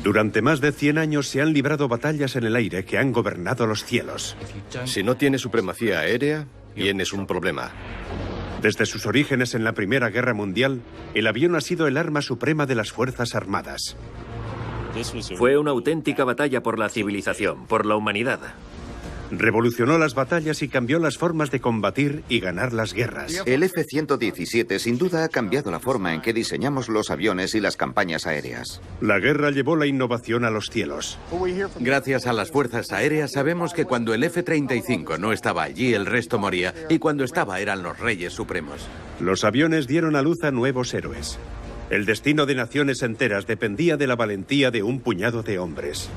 Durante más de 100 años se han librado batallas en el aire que han gobernado los cielos. Si no tienes supremacía aérea, tienes un problema. Desde sus orígenes en la Primera Guerra Mundial, el avión ha sido el arma suprema de las Fuerzas Armadas. Fue una auténtica batalla por la civilización, por la humanidad. Revolucionó las batallas y cambió las formas de combatir y ganar las guerras. El F-117 sin duda ha cambiado la forma en que diseñamos los aviones y las campañas aéreas. La guerra llevó la innovación a los cielos. Gracias a las fuerzas aéreas sabemos que cuando el F-35 no estaba allí, el resto moría, y cuando estaba eran los reyes supremos. Los aviones dieron a luz a nuevos héroes. El destino de naciones enteras dependía de la valentía de un puñado de hombres.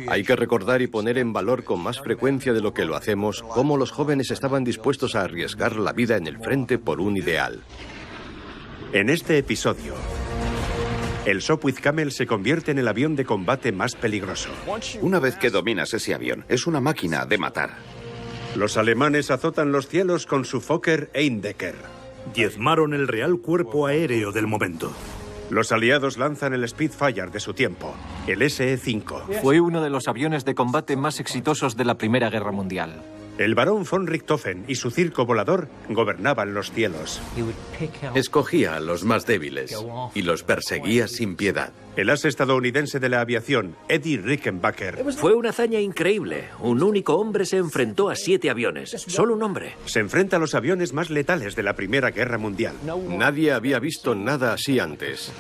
Hay que recordar y poner en valor con más frecuencia de lo que lo hacemos cómo los jóvenes estaban dispuestos a arriesgar la vida en el frente por un ideal. En este episodio, el Sopwith Camel se convierte en el avión de combate más peligroso. Una vez que dominas ese avión, es una máquina de matar. Los alemanes azotan los cielos con su Fokker Eindecker. Diezmaron el Real Cuerpo Aéreo del momento. Los aliados lanzan el Spitfire de su tiempo, el SE-5. Fue uno de los aviones de combate más exitosos de la Primera Guerra Mundial. El barón von Richthofen y su circo volador gobernaban los cielos. Escogía a los más débiles y los perseguía sin piedad. El as estadounidense de la aviación, Eddie Rickenbacker, Fue una hazaña increíble. Un único hombre se enfrentó a 7 aviones. Solo un hombre. se enfrenta a los aviones más letales de la Primera Guerra Mundial. Nadie había visto nada así antes.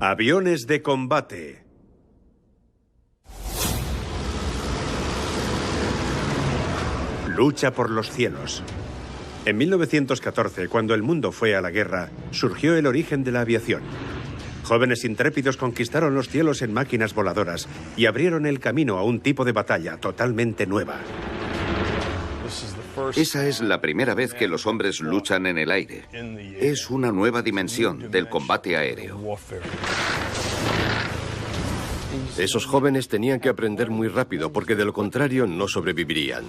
Aviones de combate. Lucha por los cielos. En 1914, cuando el mundo fue a la guerra, surgió el origen de la aviación. Jóvenes intrépidos conquistaron los cielos en máquinas voladoras y abrieron el camino a un tipo de batalla totalmente nueva. Esa es la primera vez que los hombres luchan en el aire. Es una nueva dimensión del combate aéreo. Esos jóvenes tenían que aprender muy rápido porque de lo contrario no sobrevivirían.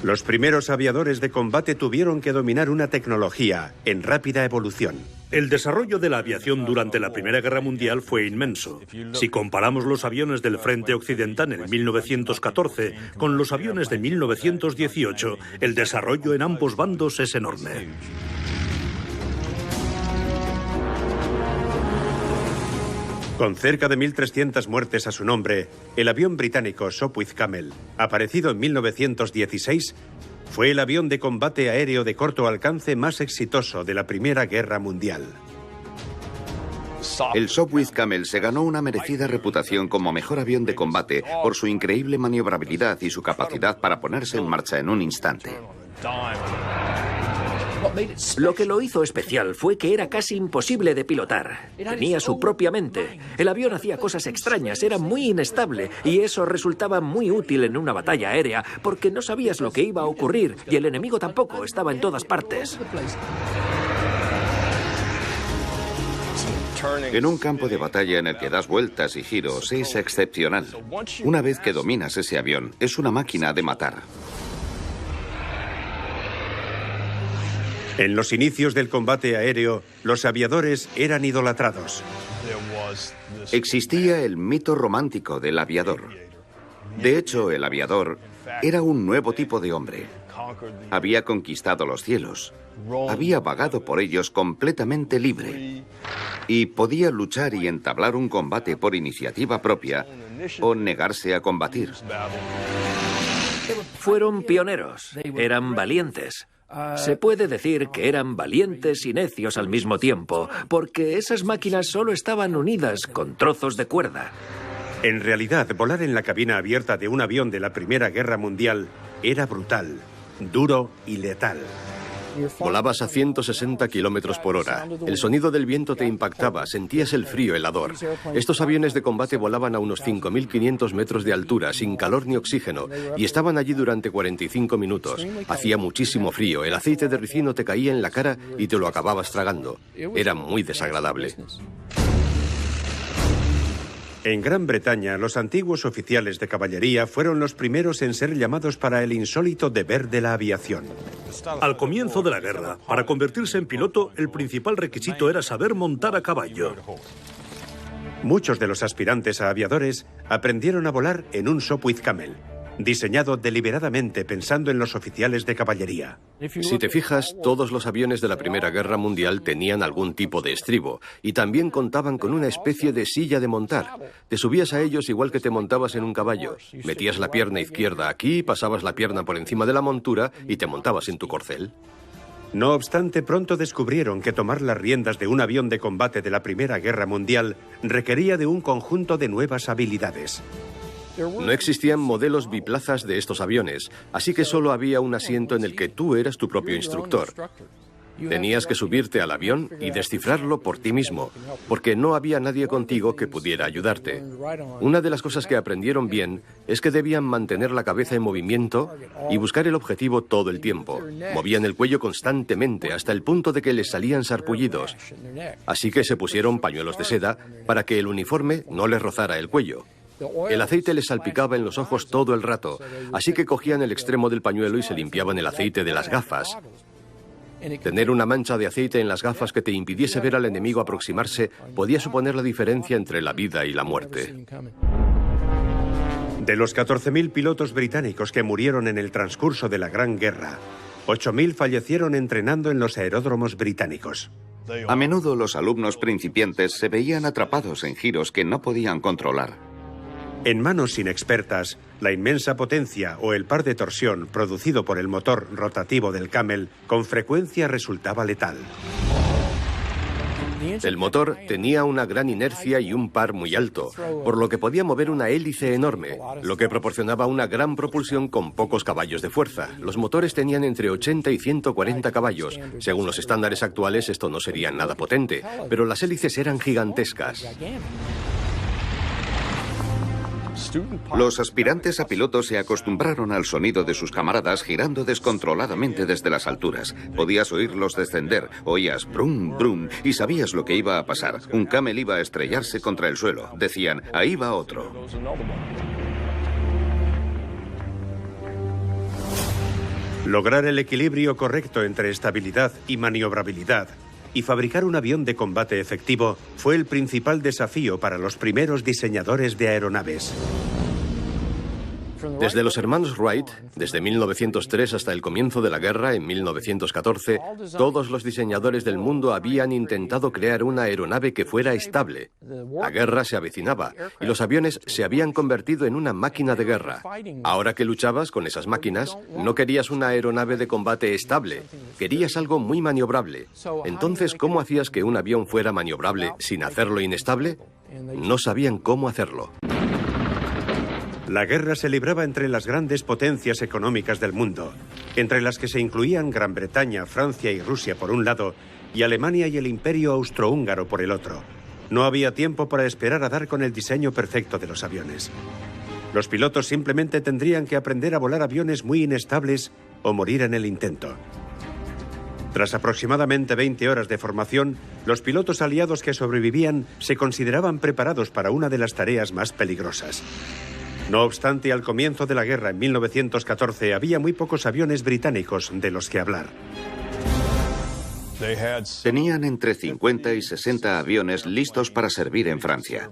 Los primeros aviadores de combate tuvieron que dominar una tecnología en rápida evolución. El desarrollo de la aviación durante la Primera Guerra Mundial fue inmenso. Si comparamos los aviones del Frente Occidental en 1914 con los aviones de 1918, el desarrollo en ambos bandos es enorme. Con cerca de 1.300 muertes a su nombre, el avión británico Sopwith Camel, aparecido en 1916, fue el avión de combate aéreo de corto alcance más exitoso de la Primera Guerra Mundial. El Sopwith Camel se ganó una merecida reputación como mejor avión de combate por su increíble maniobrabilidad y su capacidad para ponerse en marcha en un instante. Lo que lo hizo especial fue que era casi imposible de pilotar. Tenía su propia mente. El avión hacía cosas extrañas, era muy inestable y eso resultaba muy útil en una batalla aérea porque no sabías lo que iba a ocurrir y el enemigo tampoco, estaba en todas partes. En un campo de batalla en el que das vueltas y giros es excepcional. Una vez que dominas ese avión, es una máquina de matar. En los inicios del combate aéreo, los aviadores eran idolatrados. Existía el mito romántico del aviador. De hecho, el aviador era un nuevo tipo de hombre. Había conquistado los cielos. Había vagado por ellos completamente libre. Y podía luchar y entablar un combate por iniciativa propia o negarse a combatir. Fueron pioneros, eran valientes. Se puede decir que eran valientes y necios al mismo tiempo, porque esas máquinas solo estaban unidas con trozos de cuerda. En realidad, volar en la cabina abierta de un avión de la Primera Guerra Mundial era brutal, duro y letal. Volabas a 160 kilómetros por hora. El sonido del viento te impactaba, sentías el frío helador. Estos aviones de combate volaban a unos 5.500 metros de altura, sin calor ni oxígeno, y estaban allí durante 45 minutos. Hacía muchísimo frío, el aceite de ricino te caía en la cara y te lo acababas tragando. Era muy desagradable. En Gran Bretaña, los antiguos oficiales de caballería fueron los primeros en ser llamados para el insólito deber de la aviación. Al comienzo de la guerra, para convertirse en piloto, el principal requisito era saber montar a caballo. Muchos de los aspirantes a aviadores aprendieron a volar en un Sopwith Camel, diseñado deliberadamente pensando en los oficiales de caballería. Si te fijas, todos los aviones de la Primera Guerra Mundial tenían algún tipo de estribo y también contaban con una especie de silla de montar. Te subías a ellos igual que te montabas en un caballo. Metías la pierna izquierda aquí, pasabas la pierna por encima de la montura y te montabas en tu corcel. No obstante, pronto descubrieron que tomar las riendas de un avión de combate de la Primera Guerra Mundial requería de un conjunto de nuevas habilidades. No existían modelos biplazas de estos aviones, así que solo había un asiento en el que tú eras tu propio instructor. Tenías que subirte al avión y descifrarlo por ti mismo, porque no había nadie contigo que pudiera ayudarte. Una de las cosas que aprendieron bien es que debían mantener la cabeza en movimiento y buscar el objetivo todo el tiempo. Movían el cuello constantemente hasta el punto de que les salían sarpullidos. Así que se pusieron pañuelos de seda para que el uniforme no les rozara el cuello. El aceite les salpicaba en los ojos todo el rato, así que cogían el extremo del pañuelo y se limpiaban el aceite de las gafas. Tener una mancha de aceite en las gafas que te impidiese ver al enemigo aproximarse podía suponer la diferencia entre la vida y la muerte. De los 14.000 pilotos británicos que murieron en el transcurso de la Gran Guerra, 8.000 fallecieron entrenando en los aeródromos británicos. A menudo los alumnos principiantes se veían atrapados en giros que no podían controlar. En manos inexpertas, la inmensa potencia o el par de torsión producido por el motor rotativo del Camel con frecuencia resultaba letal. El motor tenía una gran inercia y un par muy alto, por lo que podía mover una hélice enorme, lo que proporcionaba una gran propulsión con pocos caballos de fuerza. Los motores tenían entre 80 y 140 caballos. Según los estándares actuales, esto no sería nada potente, pero las hélices eran gigantescas. Los aspirantes a pilotos se acostumbraron al sonido de sus camaradas girando descontroladamente desde las alturas. Podías oírlos descender, oías brum, brum, y sabías lo que iba a pasar. Un Camel iba a estrellarse contra el suelo. Decían, ahí va otro. Lograr el equilibrio correcto entre estabilidad y maniobrabilidad y fabricar un avión de combate efectivo fue el principal desafío para los primeros diseñadores de aeronaves. Desde los hermanos Wright, desde 1903 hasta el comienzo de la guerra, en 1914, todos los diseñadores del mundo habían intentado crear una aeronave que fuera estable. La guerra se avecinaba y los aviones se habían convertido en una máquina de guerra. Ahora que luchabas con esas máquinas, no querías una aeronave de combate estable, querías algo muy maniobrable. Entonces, ¿cómo hacías que un avión fuera maniobrable sin hacerlo inestable? No sabían cómo hacerlo. La guerra se libraba entre las grandes potencias económicas del mundo, entre las que se incluían Gran Bretaña, Francia y Rusia por un lado, y Alemania y el Imperio Austrohúngaro por el otro. No había tiempo para esperar a dar con el diseño perfecto de los aviones. Los pilotos simplemente tendrían que aprender a volar aviones muy inestables o morir en el intento. Tras aproximadamente 20 horas de formación, los pilotos aliados que sobrevivían se consideraban preparados para una de las tareas más peligrosas. No obstante, al comienzo de la guerra en 1914 había muy pocos aviones británicos de los que hablar. Tenían entre 50 y 60 aviones listos para servir en Francia.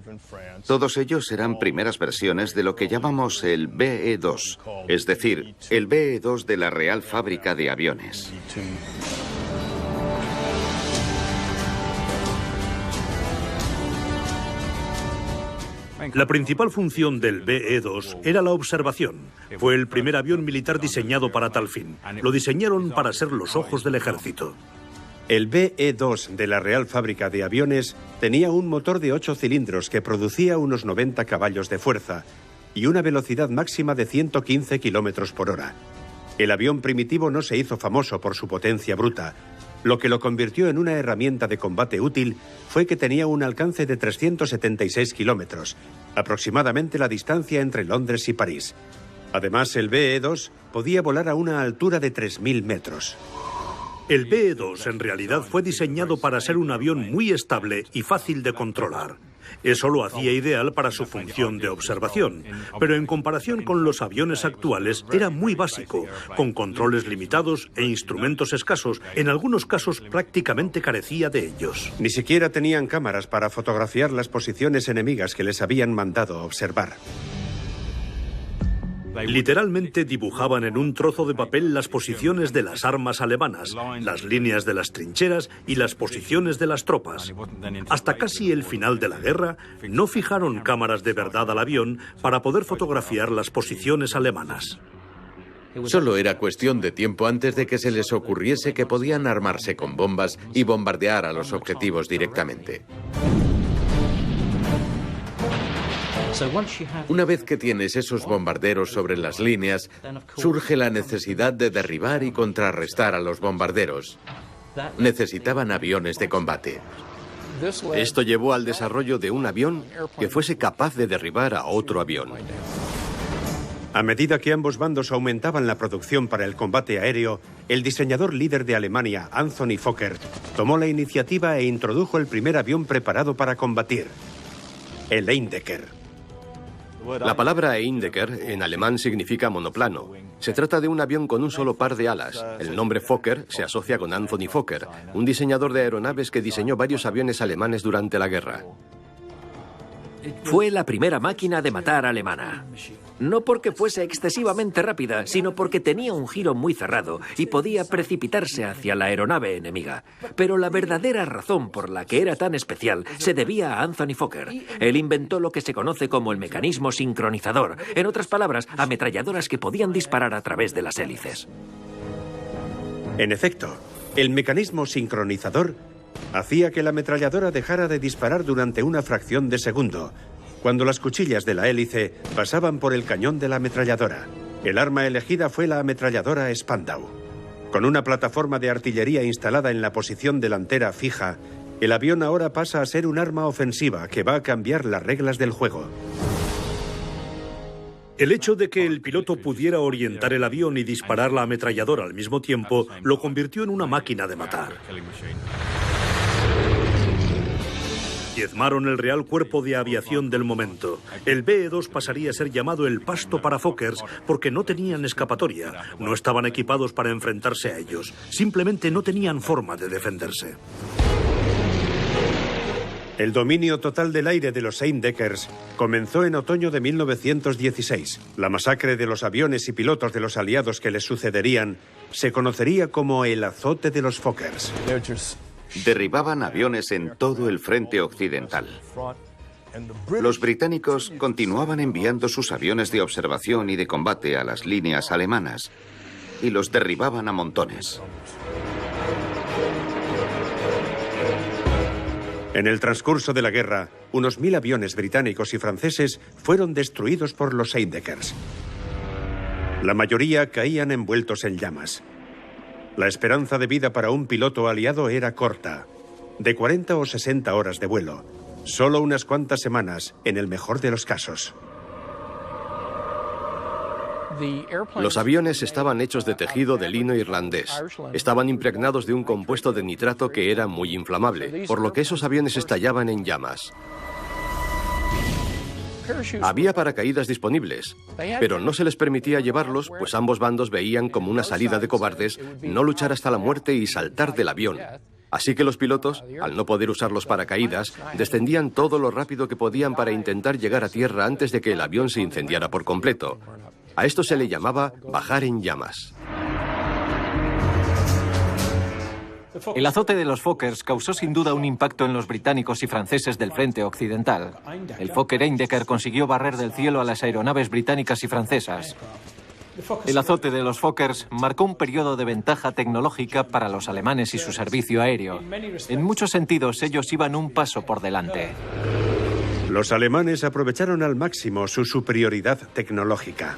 Todos ellos eran primeras versiones de lo que llamamos el BE-2, es decir, el BE-2 de la Real Fábrica de Aviones. La principal función del BE-2 era la observación. Fue el primer avión militar diseñado para tal fin. Lo diseñaron para ser los ojos del ejército. El BE-2 de la Real Fábrica de Aviones tenía un motor de 8 cilindros que producía unos 90 caballos de fuerza y una velocidad máxima de 115 kilómetros por hora. El avión primitivo no se hizo famoso por su potencia bruta. Lo que lo convirtió en una herramienta de combate útil fue que tenía un alcance de 376 kilómetros, aproximadamente la distancia entre Londres y París. Además, el BE-2 podía volar a una altura de 3.000 metros. El BE-2 en realidad fue diseñado para ser un avión muy estable y fácil de controlar. Eso lo hacía ideal para su función de observación, pero en comparación con los aviones actuales era muy básico, con controles limitados e instrumentos escasos. En algunos casos prácticamente carecía de ellos. Ni siquiera tenían cámaras para fotografiar las posiciones enemigas que les habían mandado observar. Literalmente dibujaban en un trozo de papel las posiciones de las armas alemanas, las líneas de las trincheras y las posiciones de las tropas. Hasta casi el final de la guerra, no fijaron cámaras de verdad al avión para poder fotografiar las posiciones alemanas. Solo era cuestión de tiempo antes de que se les ocurriese que podían armarse con bombas y bombardear a los objetivos directamente. Una vez que tienes esos bombarderos sobre las líneas, surge la necesidad de derribar y contrarrestar a los bombarderos. Necesitaban aviones de combate. Esto llevó al desarrollo de un avión que fuese capaz de derribar a otro avión. A medida que ambos bandos aumentaban la producción para el combate aéreo, el diseñador líder de Alemania, Anthony Fokker, tomó la iniciativa e introdujo el primer avión preparado para combatir, el Eindecker. La palabra Eindecker en alemán significa monoplano. Se trata de un avión con un solo par de alas. El nombre Fokker se asocia con Anthony Fokker, un diseñador de aeronaves que diseñó varios aviones alemanes durante la guerra. Fue la primera máquina de matar alemana. No porque fuese excesivamente rápida, sino porque tenía un giro muy cerrado y podía precipitarse hacia la aeronave enemiga. Pero la verdadera razón por la que era tan especial se debía a Anthony Fokker. Él inventó lo que se conoce como el mecanismo sincronizador. En otras palabras, ametralladoras que podían disparar a través de las hélices. En efecto, el mecanismo sincronizador hacía que la ametralladora dejara de disparar durante una fracción de segundo, cuando las cuchillas de la hélice pasaban por el cañón de la ametralladora. El arma elegida fue la ametralladora Spandau. Con una plataforma de artillería instalada en la posición delantera fija, el avión ahora pasa a ser un arma ofensiva que va a cambiar las reglas del juego. El hecho de que el piloto pudiera orientar el avión y disparar la ametralladora al mismo tiempo lo convirtió en una máquina de matar. Diezmaron el Real Cuerpo de Aviación del momento. El BE-2 pasaría a ser llamado el pasto para Fokkers porque no tenían escapatoria, no estaban equipados para enfrentarse a ellos, simplemente no tenían forma de defenderse. El dominio total del aire de los Eindeckers comenzó en otoño de 1916. La masacre de los aviones y pilotos de los aliados que les sucederían se conocería como el azote de los Fokkers. Derribaban aviones en todo el frente occidental. Los británicos continuaban enviando sus aviones de observación y de combate a las líneas alemanas y los derribaban a montones. En el transcurso de la guerra, unos 1000 aviones británicos y franceses fueron destruidos por los Eindeckers. La mayoría caían envueltos en llamas. La esperanza de vida para un piloto aliado era corta, de 40 o 60 horas de vuelo, solo unas cuantas semanas en el mejor de los casos. Los aviones estaban hechos de tejido de lino irlandés. Estaban impregnados de un compuesto de nitrato que era muy inflamable, por lo que esos aviones estallaban en llamas. Había paracaídas disponibles, pero no se les permitía llevarlos, pues ambos bandos veían como una salida de cobardes no luchar hasta la muerte y saltar del avión. Así que los pilotos, al no poder usar los paracaídas, descendían todo lo rápido que podían para intentar llegar a tierra antes de que el avión se incendiara por completo. A esto se le llamaba bajar en llamas. El azote de los Fokkers causó sin duda un impacto en los británicos y franceses del frente occidental. El Fokker Eindecker consiguió barrer del cielo a las aeronaves británicas y francesas. El azote de los Fokkers marcó un periodo de ventaja tecnológica para los alemanes y su servicio aéreo. En muchos sentidos, ellos iban un paso por delante. Los alemanes aprovecharon al máximo su superioridad tecnológica.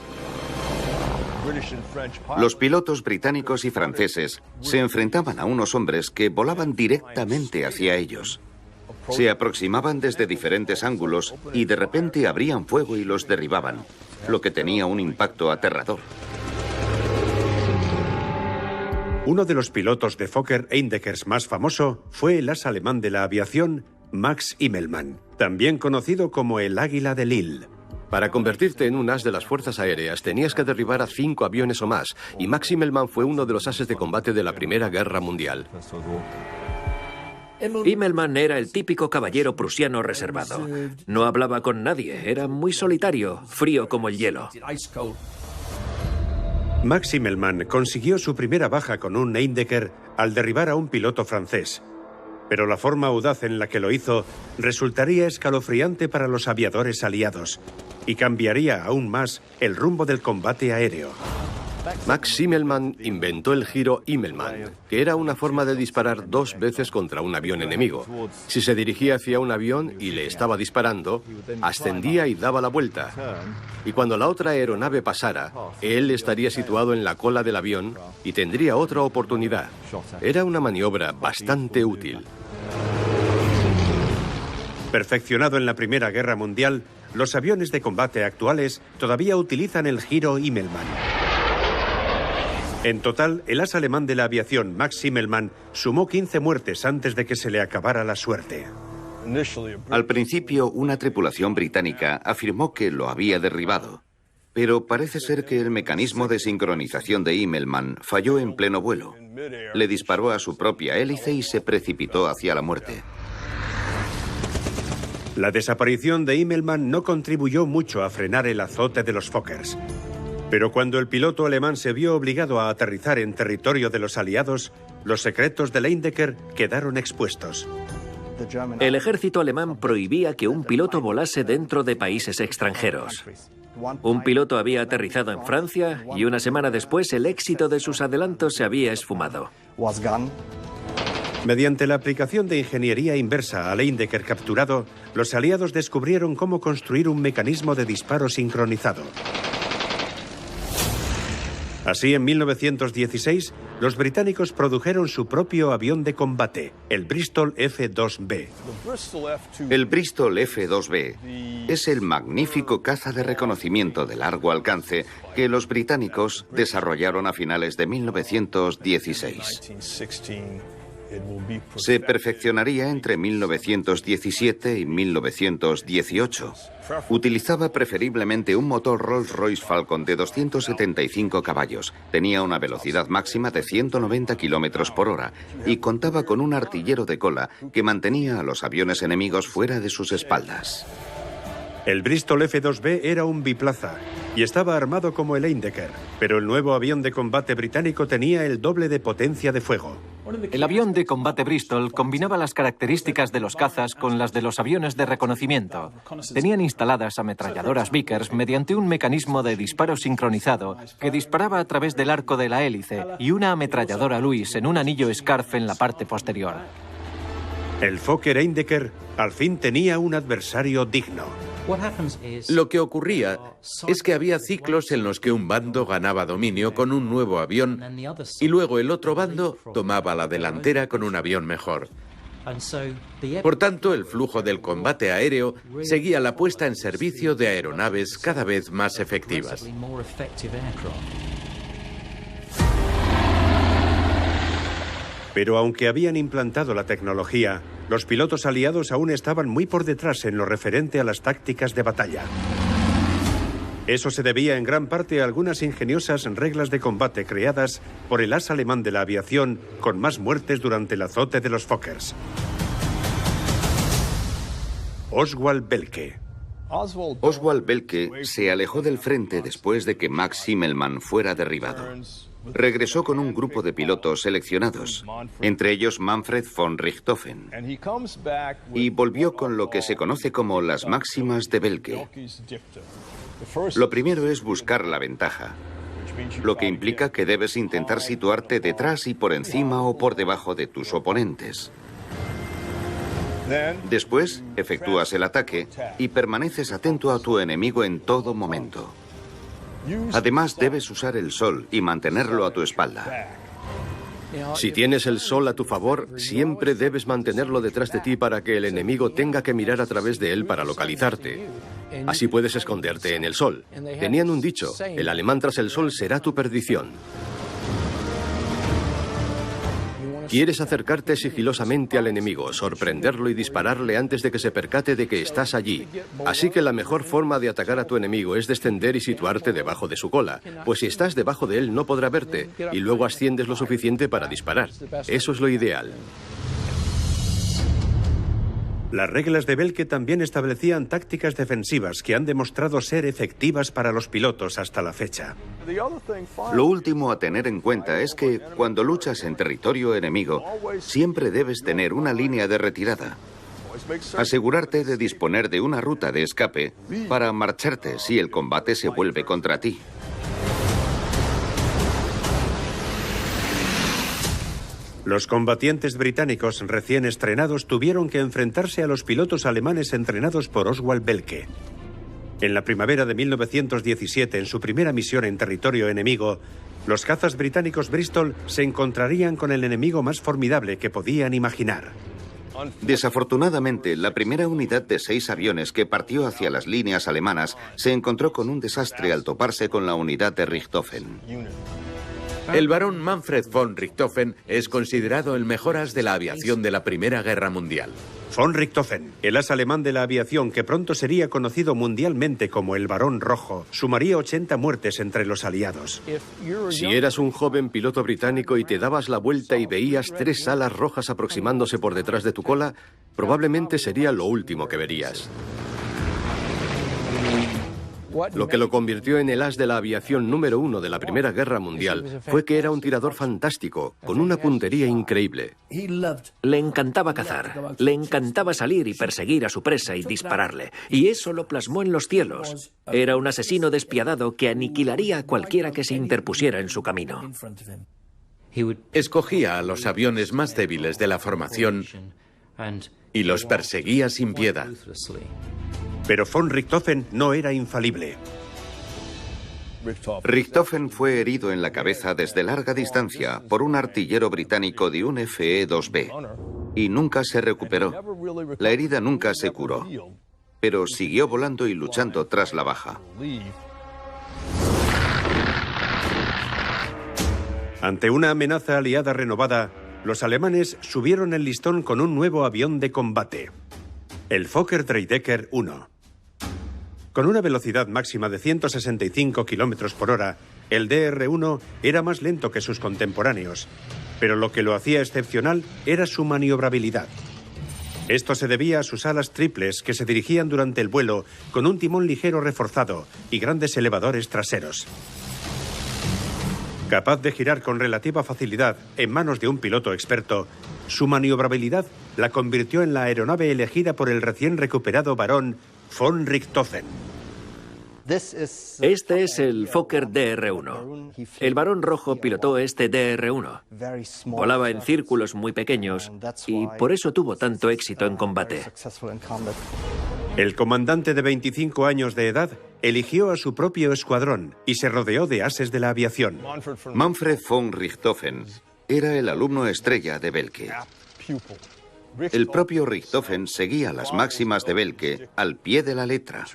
Los pilotos británicos y franceses se enfrentaban a unos hombres que volaban directamente hacia ellos. Se aproximaban desde diferentes ángulos y de repente abrían fuego y los derribaban, lo que tenía un impacto aterrador. Uno de los pilotos de Fokker Eindeckers más famoso fue el as alemán de la aviación, Max Immelmann. también conocido como el Águila de Lille. Para convertirte en un as de las fuerzas aéreas tenías que derribar a 5 aviones o más, y Max Immelmann fue uno de los ases de combate de la Primera Guerra Mundial. Immelmann era el típico caballero prusiano reservado. No hablaba con nadie, era muy solitario, frío como el hielo. Max Immelmann consiguió su primera baja con un Eindecker al derribar a un piloto francés. Pero la forma audaz en la que lo hizo resultaría escalofriante para los aviadores aliados y cambiaría aún más el rumbo del combate aéreo. Max Immelmann inventó el giro Immelmann, que era una forma de disparar 2 veces contra un avión enemigo. Si se dirigía hacia un avión y le estaba disparando, ascendía y daba la vuelta. Y cuando la otra aeronave pasara, él estaría situado en la cola del avión y tendría otra oportunidad. Era una maniobra bastante útil. Perfeccionado en la Primera Guerra Mundial, los aviones de combate actuales todavía utilizan el giro Immelmann. En total, el as alemán de la aviación, Max Immelmann, sumó 15 muertes antes de que se le acabara la suerte. Al principio, una tripulación británica afirmó que lo había derribado, pero parece ser que el mecanismo de sincronización de Immelmann falló en pleno vuelo. Le disparó a su propia hélice y se precipitó hacia la muerte. La desaparición de Immelmann no contribuyó mucho a frenar el azote de los Fokkers. Pero cuando el piloto alemán se vio obligado a aterrizar en territorio de los aliados, los secretos del Eindecker quedaron expuestos. El ejército alemán prohibía que un piloto volase dentro de países extranjeros. Un piloto había aterrizado en Francia y una semana después el éxito de sus adelantos se había esfumado. Mediante la aplicación de ingeniería inversa al Eindecker capturado, los aliados descubrieron cómo construir un mecanismo de disparo sincronizado. Así, en 1916, los británicos produjeron su propio avión de combate, el Bristol F-2B. El Bristol F-2B es el magnífico caza de reconocimiento de largo alcance que los británicos desarrollaron a finales de 1916. Se perfeccionaría entre 1917 y 1918. Utilizaba preferiblemente un motor Rolls-Royce Falcon de 275 caballos, tenía una velocidad máxima de 190 kilómetros por hora y contaba con un artillero de cola que mantenía a los aviones enemigos fuera de sus espaldas. El Bristol F-2B era un biplaza y estaba armado como el Eindecker, pero el nuevo avión de combate británico tenía el doble de potencia de fuego. El avión de combate Bristol combinaba las características de los cazas con las de los aviones de reconocimiento. Tenían instaladas ametralladoras Vickers mediante un mecanismo de disparo sincronizado que disparaba a través del arco de la hélice y una ametralladora Lewis en un anillo Scarf en la parte posterior. El Fokker Eindecker al fin tenía un adversario digno. Lo que ocurría es que había ciclos en los que un bando ganaba dominio con un nuevo avión y luego el otro bando tomaba la delantera con un avión mejor. Por tanto, el flujo del combate aéreo seguía la puesta en servicio de aeronaves cada vez más efectivas. Pero aunque habían implantado la tecnología, los pilotos aliados aún estaban muy por detrás en lo referente a las tácticas de batalla. Eso se debía en gran parte a algunas ingeniosas reglas de combate creadas por el as alemán de la aviación con más muertes durante el azote de los Fokkers. Oswald Belke. Oswald Belke se alejó del frente después de que Max Immelmann fuera derribado. Regresó con un grupo de pilotos seleccionados, entre ellos Manfred von Richthofen, y volvió con lo que se conoce como las máximas de Belke. Lo primero es buscar la ventaja, lo que implica que debes intentar situarte detrás y por encima o por debajo de tus oponentes. Después, efectúas el ataque y permaneces atento a tu enemigo en todo momento. Además, debes usar el sol y mantenerlo a tu espalda. Si tienes el sol a tu favor, siempre debes mantenerlo detrás de ti para que el enemigo tenga que mirar a través de él para localizarte. Así puedes esconderte en el sol. Tenían un dicho: el alemán tras el sol será tu perdición. Quieres acercarte sigilosamente al enemigo, sorprenderlo y dispararle antes de que se percate de que estás allí. Así que la mejor forma de atacar a tu enemigo es descender y situarte debajo de su cola, pues si estás debajo de él no podrá verte, y luego asciendes lo suficiente para disparar. Eso es lo ideal. Las reglas de Belke también establecían tácticas defensivas que han demostrado ser efectivas para los pilotos hasta la fecha. Lo último a tener en cuenta es que cuando luchas en territorio enemigo, siempre debes tener una línea de retirada. Asegurarte de disponer de una ruta de escape para marcharte si el combate se vuelve contra ti. Los combatientes británicos recién estrenados tuvieron que enfrentarse a los pilotos alemanes entrenados por Oswald Belke. En la primavera de 1917, en su primera misión en territorio enemigo, los cazas británicos Bristol se encontrarían con el enemigo más formidable que podían imaginar. Desafortunadamente, la primera unidad de 6 aviones que partió hacia las líneas alemanas se encontró con un desastre al toparse con la unidad de Richthofen. El barón Manfred von Richthofen es considerado el mejor as de la aviación de la Primera Guerra Mundial. Von Richthofen, el as alemán de la aviación que pronto sería conocido mundialmente como el Barón Rojo, sumaría 80 muertes entre los aliados. Si eras un joven piloto británico y te dabas la vuelta y veías 3 alas rojas aproximándose por detrás de tu cola, probablemente sería lo último que verías. Lo que lo convirtió en el as de la aviación número 1 de la Primera Guerra Mundial fue que era un tirador fantástico, con una puntería increíble. Le encantaba cazar, le encantaba salir y perseguir a su presa y dispararle, y eso lo plasmó en los cielos. Era un asesino despiadado que aniquilaría a cualquiera que se interpusiera en su camino. Escogía a los aviones más débiles de la formación y los perseguía sin piedad. Pero von Richthofen no era infalible. Richthofen fue herido en la cabeza desde larga distancia por un artillero británico de un FE-2B y nunca se recuperó. La herida nunca se curó, pero siguió volando y luchando tras la baja. Ante una amenaza aliada renovada, los alemanes subieron el listón con un nuevo avión de combate, el Fokker Dreidecker 1. Con una velocidad máxima de 165 km por hora, el DR-1 era más lento que sus contemporáneos, pero lo que lo hacía excepcional era su maniobrabilidad. Esto se debía a sus alas triples que se dirigían durante el vuelo con un timón ligero reforzado y grandes elevadores traseros. Capaz de girar con relativa facilidad en manos de un piloto experto, su maniobrabilidad la convirtió en la aeronave elegida por el recién recuperado barón von Richthofen. Este es el Fokker DR-1. El Barón Rojo pilotó este DR-1. Volaba en círculos muy pequeños y por eso tuvo tanto éxito en combate. El comandante de 25 años de edad eligió a su propio escuadrón y se rodeó de ases de la aviación. Manfred von Richthofen era el alumno estrella de Belke. El propio Richthofen seguía las máximas de Belke al pie de la letra.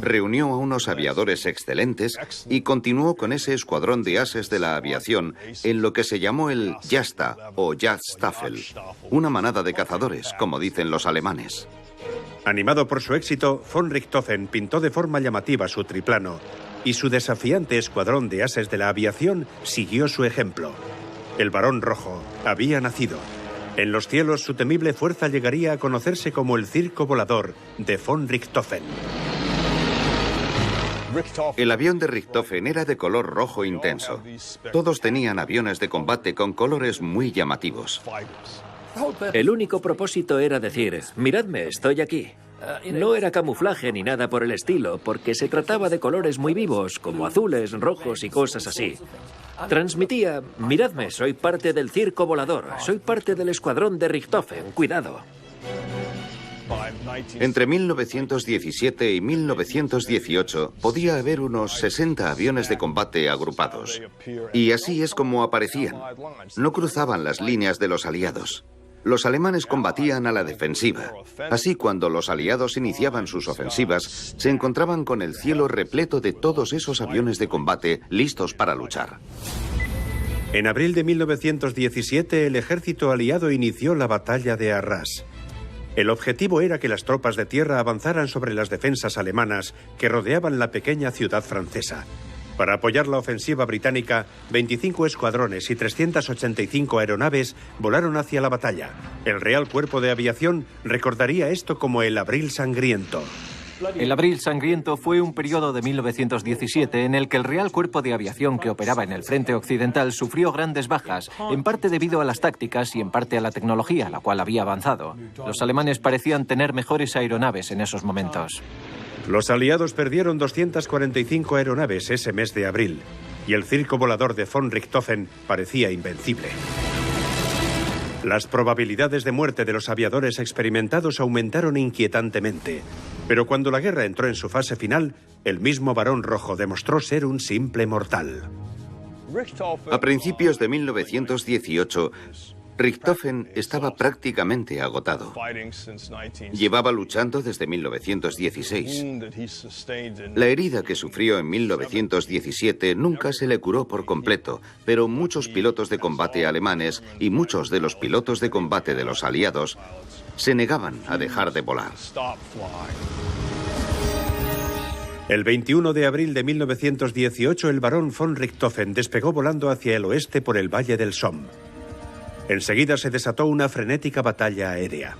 Reunió a unos aviadores excelentes y continuó con ese escuadrón de ases de la aviación en lo que se llamó el Jasta o Jagdstaffel, una manada de cazadores, como dicen los alemanes. Animado por su éxito, von Richthofen pintó de forma llamativa su triplano y su desafiante escuadrón de ases de la aviación siguió su ejemplo. El Barón Rojo había nacido. En los cielos su temible fuerza llegaría a conocerse como el circo volador de von Richthofen. El avión de Richthofen era de color rojo intenso. Todos tenían aviones de combate con colores muy llamativos. El único propósito era decir, miradme, estoy aquí. No era camuflaje ni nada por el estilo, porque se trataba de colores muy vivos, como azules, rojos y cosas así. Transmitía, miradme, soy parte del circo volador, soy parte del escuadrón de Richthofen, cuidado. Entre 1917 y 1918 podía haber unos 60 aviones de combate agrupados. Y así es como aparecían. No cruzaban las líneas de los aliados. Los alemanes combatían a la defensiva. Así, cuando los aliados iniciaban sus ofensivas, se encontraban con el cielo repleto de todos esos aviones de combate listos para luchar. En abril de 1917, el ejército aliado inició la batalla de Arras. El objetivo era que las tropas de tierra avanzaran sobre las defensas alemanas que rodeaban la pequeña ciudad francesa. Para apoyar la ofensiva británica, 25 escuadrones y 385 aeronaves volaron hacia la batalla. El Real Cuerpo de Aviación recordaría esto como el Abril Sangriento. El Abril Sangriento fue un periodo de 1917 en el que el Real Cuerpo de Aviación que operaba en el frente occidental sufrió grandes bajas, en parte debido a las tácticas y en parte a la tecnología, la cual había avanzado. Los alemanes parecían tener mejores aeronaves en esos momentos. Los aliados perdieron 245 aeronaves ese mes de abril, y el circo volador de von Richthofen parecía invencible. Las probabilidades de muerte de los aviadores experimentados aumentaron inquietantemente, pero cuando la guerra entró en su fase final, el mismo Barón Rojo demostró ser un simple mortal. A principios de 1918, Richthofen estaba prácticamente agotado. Llevaba luchando desde 1916. La herida que sufrió en 1917 nunca se le curó por completo, pero muchos pilotos de combate alemanes y muchos de los pilotos de combate de los aliados se negaban a dejar de volar. El 21 de abril de 1918, el barón von Richthofen despegó volando hacia el oeste por el valle del Somme. Enseguida se desató una frenética batalla aérea.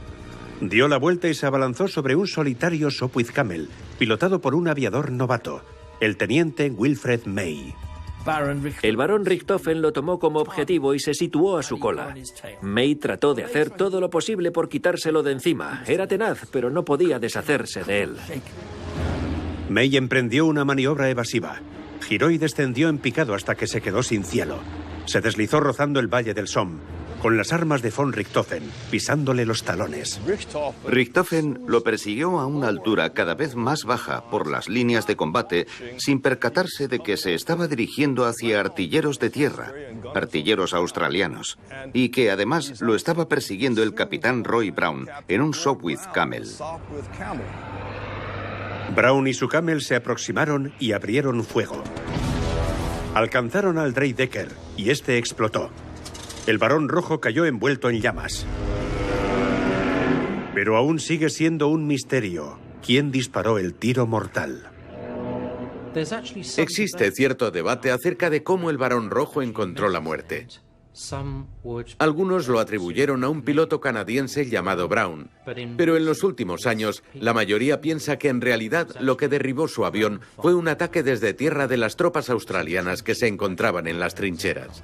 Dio la vuelta y se abalanzó sobre un solitario Sopwith Camel, pilotado por un aviador novato, el teniente Wilfred May. El barón Richthofen lo tomó como objetivo y se situó a su cola. May trató de hacer todo lo posible por quitárselo de encima. Era tenaz, pero no podía deshacerse de él. May emprendió una maniobra evasiva. Giró y descendió en picado hasta que se quedó sin cielo. Se deslizó rozando el valle del Somme, con las armas de von Richthofen, pisándole los talones. Richthofen lo persiguió a una altura cada vez más baja por las líneas de combate, sin percatarse de que se estaba dirigiendo hacia artilleros de tierra, artilleros australianos, y que además lo estaba persiguiendo el capitán Roy Brown en un Sopwith Camel. Brown y su Camel se aproximaron y abrieron fuego. Alcanzaron al Dreidecker y este explotó. El Barón Rojo cayó envuelto en llamas. Pero aún sigue siendo un misterio quién disparó el tiro mortal. Existe cierto debate acerca de cómo el Barón Rojo encontró la muerte. Algunos lo atribuyeron a un piloto canadiense llamado Brown, pero en los últimos años la mayoría piensa que en realidad lo que derribó su avión fue un ataque desde tierra de las tropas australianas que se encontraban en las trincheras.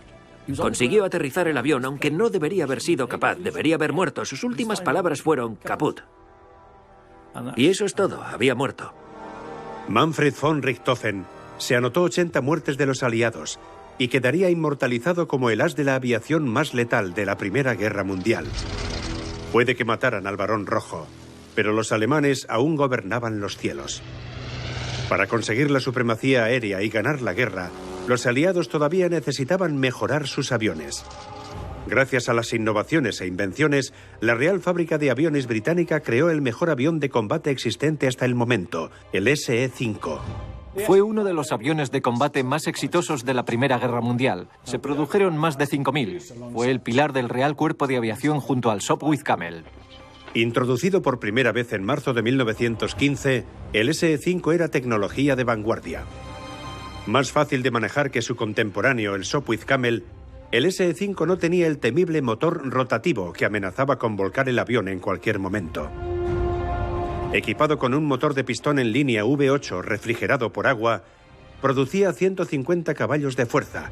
Consiguió aterrizar el avión, aunque no debería haber sido capaz, debería haber muerto. Sus últimas palabras fueron caput. Y eso es todo, había muerto. Manfred von Richthofen se anotó 80 muertes de los aliados y quedaría inmortalizado como el as de la aviación más letal de la Primera Guerra Mundial. Puede que mataran al Barón Rojo, pero los alemanes aún gobernaban los cielos. Para conseguir la supremacía aérea y ganar la guerra, los aliados todavía necesitaban mejorar sus aviones. Gracias a las innovaciones e invenciones, la Real Fábrica de Aviones Británica creó el mejor avión de combate existente hasta el momento, el SE-5. Fue uno de los aviones de combate más exitosos de la Primera Guerra Mundial. Se produjeron más de 5.000. Fue el pilar del Real Cuerpo de Aviación junto al Sopwith Camel. Introducido por primera vez en marzo de 1915, el SE-5 era tecnología de vanguardia. Más fácil de manejar que su contemporáneo, el Sopwith Camel, el SE-5 no tenía el temible motor rotativo que amenazaba con volcar el avión en cualquier momento. Equipado con un motor de pistón en línea V8 refrigerado por agua, producía 150 caballos de fuerza,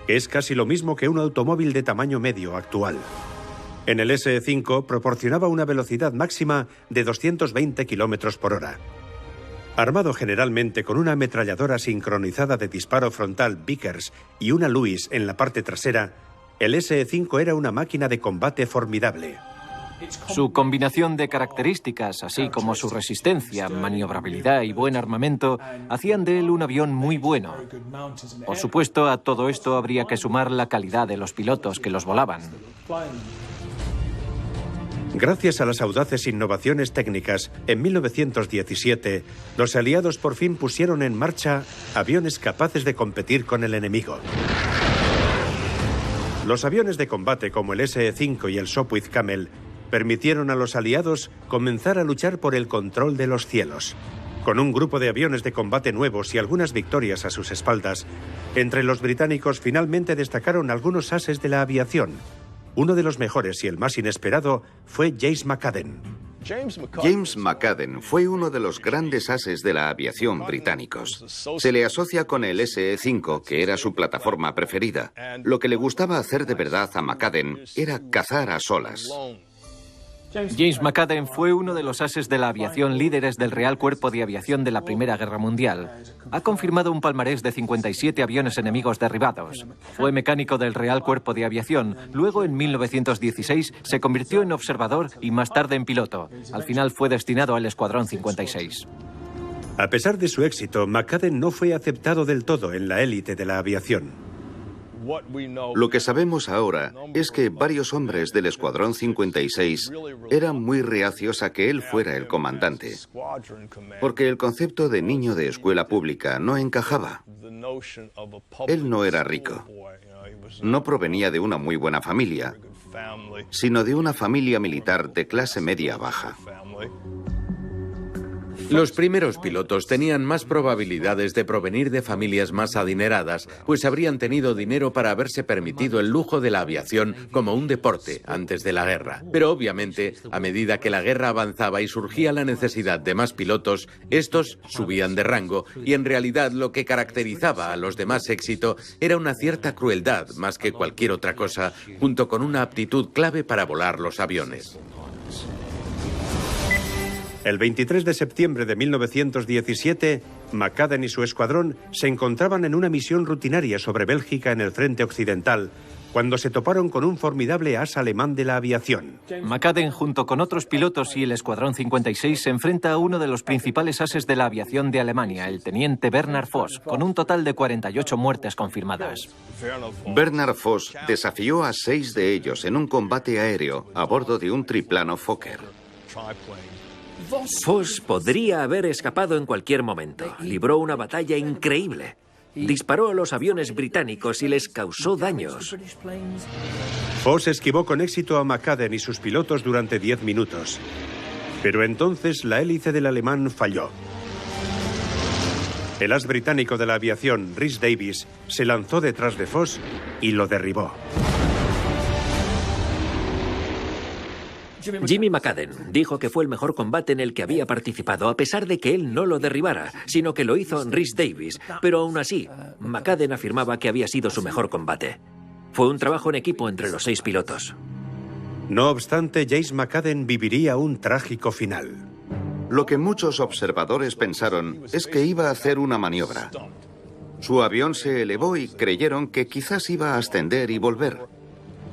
que es casi lo mismo que un automóvil de tamaño medio actual. En el SE-5 proporcionaba una velocidad máxima de 220 km por hora. Armado generalmente con una ametralladora sincronizada de disparo frontal Vickers y una Lewis en la parte trasera, el SE-5 era una máquina de combate formidable. Su combinación de características, así como su resistencia, maniobrabilidad y buen armamento, hacían de él un avión muy bueno. Por supuesto, a todo esto habría que sumar la calidad de los pilotos que los volaban. Gracias a las audaces innovaciones técnicas, en 1917, los aliados por fin pusieron en marcha aviones capaces de competir con el enemigo. Los aviones de combate como el SE-5 y el Sopwith Camel permitieron a los aliados comenzar a luchar por el control de los cielos. Con un grupo de aviones de combate nuevos y algunas victorias a sus espaldas, entre los británicos finalmente destacaron algunos ases de la aviación. Uno de los mejores y el más inesperado fue James McAdden. James McAdden fue uno de los grandes ases de la aviación británicos. Se le asocia con el SE-5, que era su plataforma preferida. Lo que le gustaba hacer de verdad a McAdden era cazar a solas. James McAdden fue uno de los ases de la aviación líderes del Real Cuerpo de Aviación de la Primera Guerra Mundial. Ha confirmado un palmarés de 57 aviones enemigos derribados. Fue mecánico del Real Cuerpo de Aviación. Luego, en 1916, se convirtió en observador y más tarde en piloto. Al final fue destinado al Escuadrón 56. A pesar de su éxito, McAdden no fue aceptado del todo en la élite de la aviación. Lo que sabemos ahora es que varios hombres del Escuadrón 56 eran muy reacios a que él fuera el comandante, porque el concepto de niño de escuela pública no encajaba. Él no era rico, no provenía de una muy buena familia, sino de una familia militar de clase media baja. Los primeros pilotos tenían más probabilidades de provenir de familias más adineradas, pues habrían tenido dinero para haberse permitido el lujo de la aviación como un deporte antes de la guerra. Pero obviamente, a medida que la guerra avanzaba y surgía la necesidad de más pilotos, estos subían de rango y en realidad lo que caracterizaba a los de más éxito era una cierta crueldad más que cualquier otra cosa, junto con una aptitud clave para volar los aviones. El 23 de septiembre de 1917, McAdden y su escuadrón se encontraban en una misión rutinaria sobre Bélgica en el frente occidental, cuando se toparon con un formidable as alemán de la aviación. McAdden, junto con otros pilotos y el Escuadrón 56, se enfrenta a uno de los principales ases de la aviación de Alemania, el teniente Bernhard Voss, con un total de 48 muertes confirmadas. Bernhard Voss desafió a 6 de ellos en un combate aéreo a bordo de un triplano Fokker. Voss podría haber escapado en cualquier momento. Libró una batalla increíble. Disparó a los aviones británicos y les causó daños. Voss esquivó con éxito a McAdden y sus pilotos durante 10 minutos. Pero entonces la hélice del alemán falló. El as británico de la aviación, Rhys Davies, se lanzó detrás de Voss y lo derribó. Jimmy McAdden dijo que fue el mejor combate en el que había participado, a pesar de que él no lo derribara, sino que lo hizo Rhys Davies. Pero aún así, McAdden afirmaba que había sido su mejor combate. Fue un trabajo en equipo entre los 6 pilotos. No obstante, James McAdden viviría un trágico final. Lo que muchos observadores pensaron es que iba a hacer una maniobra. Su avión se elevó y creyeron que quizás iba a ascender y volver.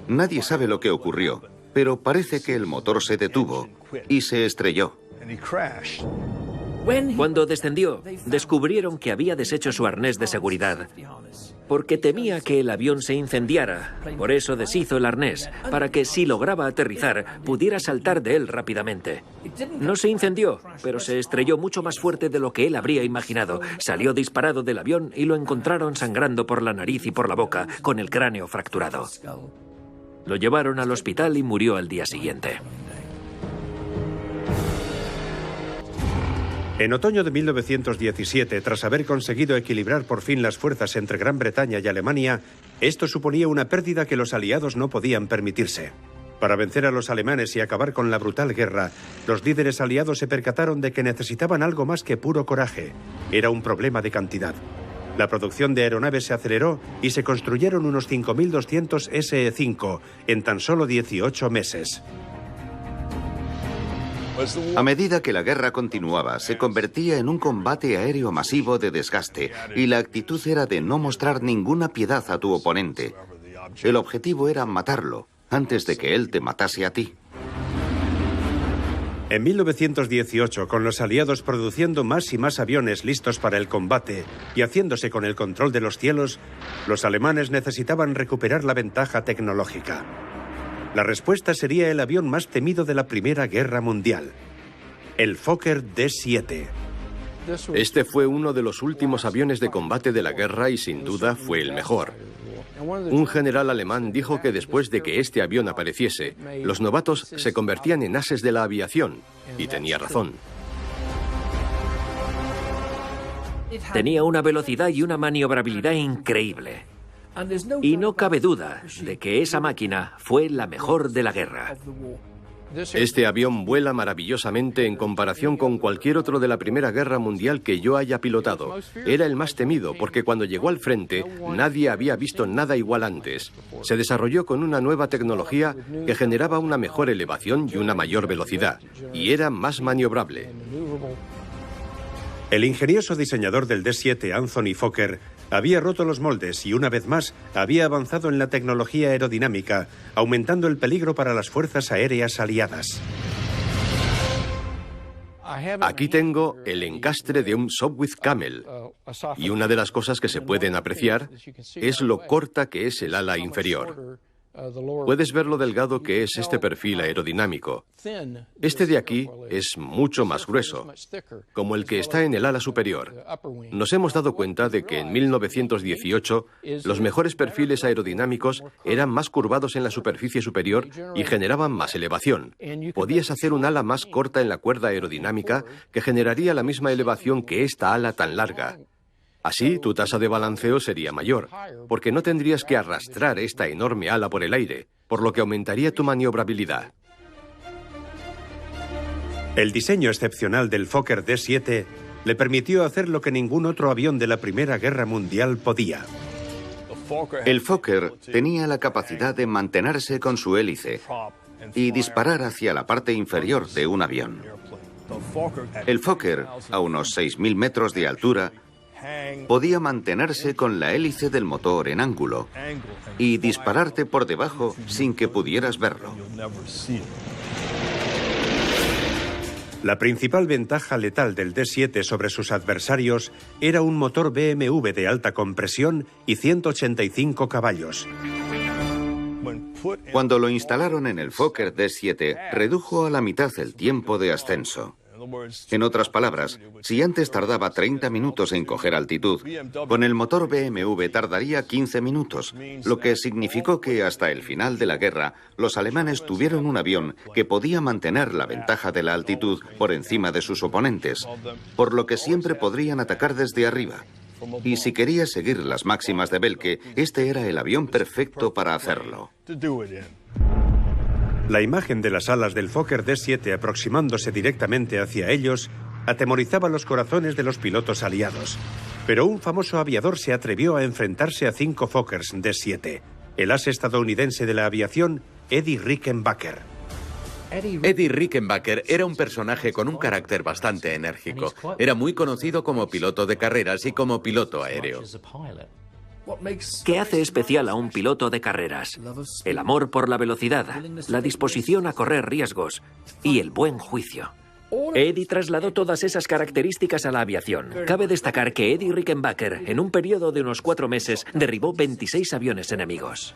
Nadie sabe lo que ocurrió, pero parece que el motor se detuvo y se estrelló. Cuando descendió, descubrieron que había deshecho su arnés de seguridad, porque temía que el avión se incendiara. Por eso deshizo el arnés, para que si lograba aterrizar, pudiera saltar de él rápidamente. No se incendió, pero se estrelló mucho más fuerte de lo que él habría imaginado. Salió disparado del avión y lo encontraron sangrando por la nariz y por la boca, con el cráneo fracturado. Lo llevaron al hospital y murió al día siguiente. En otoño de 1917, tras haber conseguido equilibrar por fin las fuerzas entre Gran Bretaña y Alemania, esto suponía una pérdida que los aliados no podían permitirse. Para vencer a los alemanes y acabar con la brutal guerra, los líderes aliados se percataron de que necesitaban algo más que puro coraje. Era un problema de cantidad. La producción de aeronaves se aceleró y se construyeron unos 5.200 SE-5 en tan solo 18 meses. A medida que la guerra continuaba, se convertía en un combate aéreo masivo de desgaste y la actitud era de no mostrar ninguna piedad a tu oponente. El objetivo era matarlo antes de que él te matase a ti. En 1918, con los aliados produciendo más y más aviones listos para el combate y haciéndose con el control de los cielos, los alemanes necesitaban recuperar la ventaja tecnológica. La respuesta sería el avión más temido de la Primera Guerra Mundial, el Fokker D-7. Este fue uno de los últimos aviones de combate de la guerra y sin duda fue el mejor. Un general alemán dijo que después de que este avión apareciese, los novatos se convertían en ases de la aviación, y tenía razón. Tenía una velocidad y una maniobrabilidad increíble. Y no cabe duda de que esa máquina fue la mejor de la guerra. Este avión vuela maravillosamente en comparación con cualquier otro de la Primera Guerra Mundial que yo haya pilotado. Era el más temido porque cuando llegó al frente nadie había visto nada igual antes. Se desarrolló con una nueva tecnología que generaba una mejor elevación y una mayor velocidad, y era más maniobrable. El ingenioso diseñador del D-7, Anthony Fokker, había roto los moldes y una vez más había avanzado en la tecnología aerodinámica, aumentando el peligro para las fuerzas aéreas aliadas. Aquí tengo el encastre de un Sopwith Camel, y una de las cosas que se pueden apreciar es lo corta que es el ala inferior. Puedes ver lo delgado que es este perfil aerodinámico. Este de aquí es mucho más grueso, como el que está en el ala superior. Nos hemos dado cuenta de que en 1918 los mejores perfiles aerodinámicos eran más curvados en la superficie superior y generaban más elevación. Podías hacer un ala más corta en la cuerda aerodinámica que generaría la misma elevación que esta ala tan larga. Así, tu tasa de balanceo sería mayor, porque no tendrías que arrastrar esta enorme ala por el aire, por lo que aumentaría tu maniobrabilidad. El diseño excepcional del Fokker D-7 le permitió hacer lo que ningún otro avión de la Primera Guerra Mundial podía. El Fokker tenía la capacidad de mantenerse con su hélice y disparar hacia la parte inferior de un avión. El Fokker, a unos 6.000 metros de altura, podía mantenerse con la hélice del motor en ángulo y dispararte por debajo sin que pudieras verlo. La principal ventaja letal del D-7 sobre sus adversarios era un motor BMW de alta compresión y 185 caballos. Cuando lo instalaron en el Fokker D-7, redujo a la mitad el tiempo de ascenso. En otras palabras, si antes tardaba 30 minutos en coger altitud, con el motor BMW tardaría 15 minutos, lo que significó que hasta el final de la guerra, los alemanes tuvieron un avión que podía mantener la ventaja de la altitud por encima de sus oponentes, por lo que siempre podrían atacar desde arriba. Y si quería seguir las máximas de Belke, este era el avión perfecto para hacerlo. La imagen de las alas del Fokker D-7 aproximándose directamente hacia ellos atemorizaba los corazones de los pilotos aliados. Pero un famoso aviador se atrevió a enfrentarse a 5 Fokkers D-7. El as estadounidense de la aviación, Eddie Rickenbacker. Eddie Rickenbacker era un personaje con un carácter bastante enérgico. Era muy conocido como piloto de carreras y como piloto aéreo. ¿Qué hace especial a un piloto de carreras? El amor por la velocidad, la disposición a correr riesgos y el buen juicio. Eddie trasladó todas esas características a la aviación. Cabe destacar que Eddie Rickenbacker, en un periodo de unos 4 meses, derribó 26 aviones enemigos.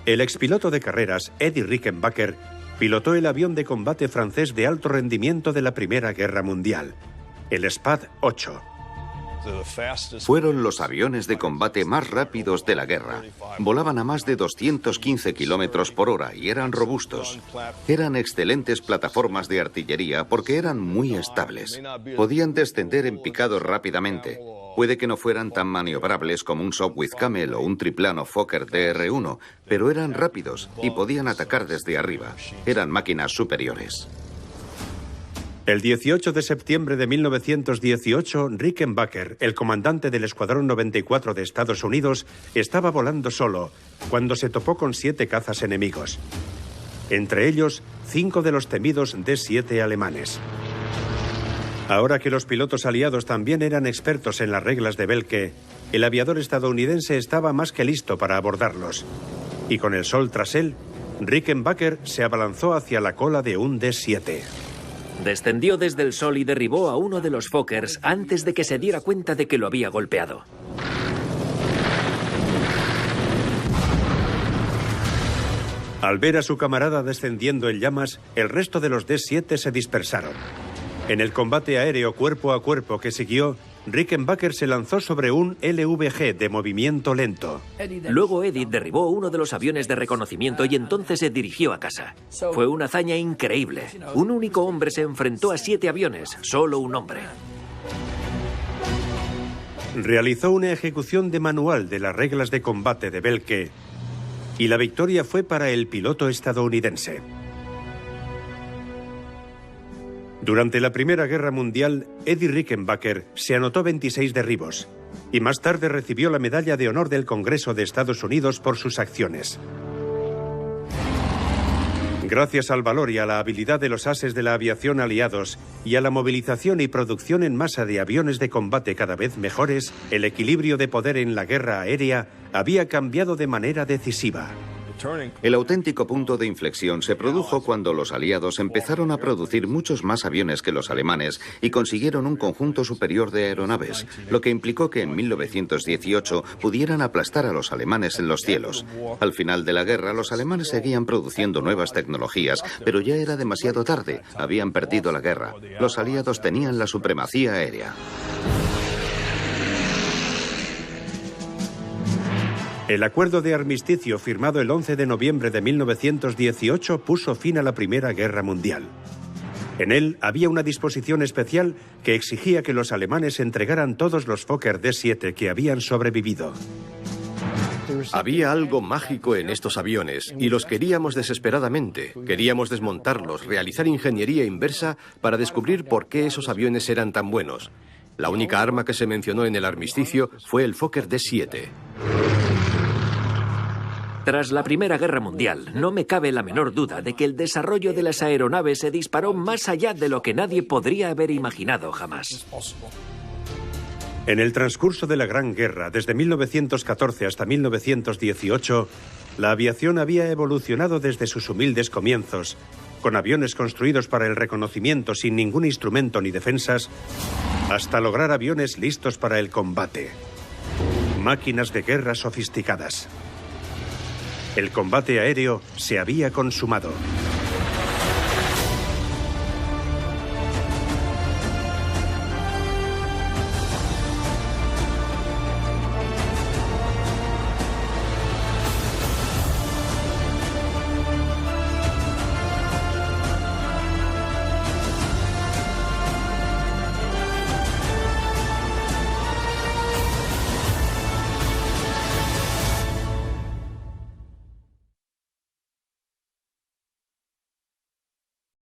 El expiloto de carreras, Eddie Rickenbacker, pilotó el avión de combate francés de alto rendimiento de la Primera Guerra Mundial, el Spad-8. Fueron los aviones de combate más rápidos de la guerra. Volaban a más de 215 kilómetros por hora y eran robustos. Eran excelentes plataformas de artillería porque eran muy estables. Podían descender en picado rápidamente. Puede que no fueran tan maniobrables como un Sopwith Camel o un triplano Fokker DR-1, pero eran rápidos y podían atacar desde arriba. Eran máquinas superiores. El 18 de septiembre de 1918, Rickenbacker, el comandante del Escuadrón 94 de Estados Unidos, estaba volando solo cuando se topó con 7 cazas enemigos. Entre ellos, 5 de los temidos D-7 alemanes. Ahora que los pilotos aliados también eran expertos en las reglas de Belke, el aviador estadounidense estaba más que listo para abordarlos. Y con el sol tras él, Rickenbacker se abalanzó hacia la cola de un D-7. Descendió desde el sol y derribó a uno de los Fokkers antes de que se diera cuenta de que lo había golpeado. Al ver a su camarada descendiendo en llamas, el resto de los D-7 se dispersaron. En el combate aéreo cuerpo a cuerpo que siguió, Rickenbacker se lanzó sobre un LVG de movimiento lento. Luego Eddie derribó uno de los aviones de reconocimiento y entonces se dirigió a casa. Fue una hazaña increíble. Un único hombre se enfrentó a 7 aviones, solo un hombre. Realizó una ejecución de manual de las reglas de combate de Belke y la victoria fue para el piloto estadounidense. Durante la Primera Guerra Mundial, Eddie Rickenbacker se anotó 26 derribos y más tarde recibió la Medalla de Honor del Congreso de Estados Unidos por sus acciones. Gracias al valor y a la habilidad de los ases de la aviación aliados y a la movilización y producción en masa de aviones de combate cada vez mejores, el equilibrio de poder en la guerra aérea había cambiado de manera decisiva. El auténtico punto de inflexión se produjo cuando los aliados empezaron a producir muchos más aviones que los alemanes y consiguieron un conjunto superior de aeronaves, lo que implicó que en 1918 pudieran aplastar a los alemanes en los cielos. Al final de la guerra, los alemanes seguían produciendo nuevas tecnologías, pero ya era demasiado tarde, habían perdido la guerra. Los aliados tenían la supremacía aérea. El acuerdo de armisticio firmado el 11 de noviembre de 1918 puso fin a la Primera Guerra Mundial. En él había una disposición especial que exigía que los alemanes entregaran todos los Fokker D-7 que habían sobrevivido. Había algo mágico en estos aviones y los queríamos desesperadamente. Queríamos desmontarlos, realizar ingeniería inversa para descubrir por qué esos aviones eran tan buenos. La única arma que se mencionó en el armisticio fue el Fokker D-7. Tras la Primera Guerra Mundial, no me cabe la menor duda de que el desarrollo de las aeronaves se disparó más allá de lo que nadie podría haber imaginado jamás. En el transcurso de la Gran Guerra, desde 1914 hasta 1918, la aviación había evolucionado desde sus humildes comienzos, con aviones construidos para el reconocimiento sin ningún instrumento ni defensas, hasta lograr aviones listos para el combate. Máquinas de guerra sofisticadas. El combate aéreo se había consumado.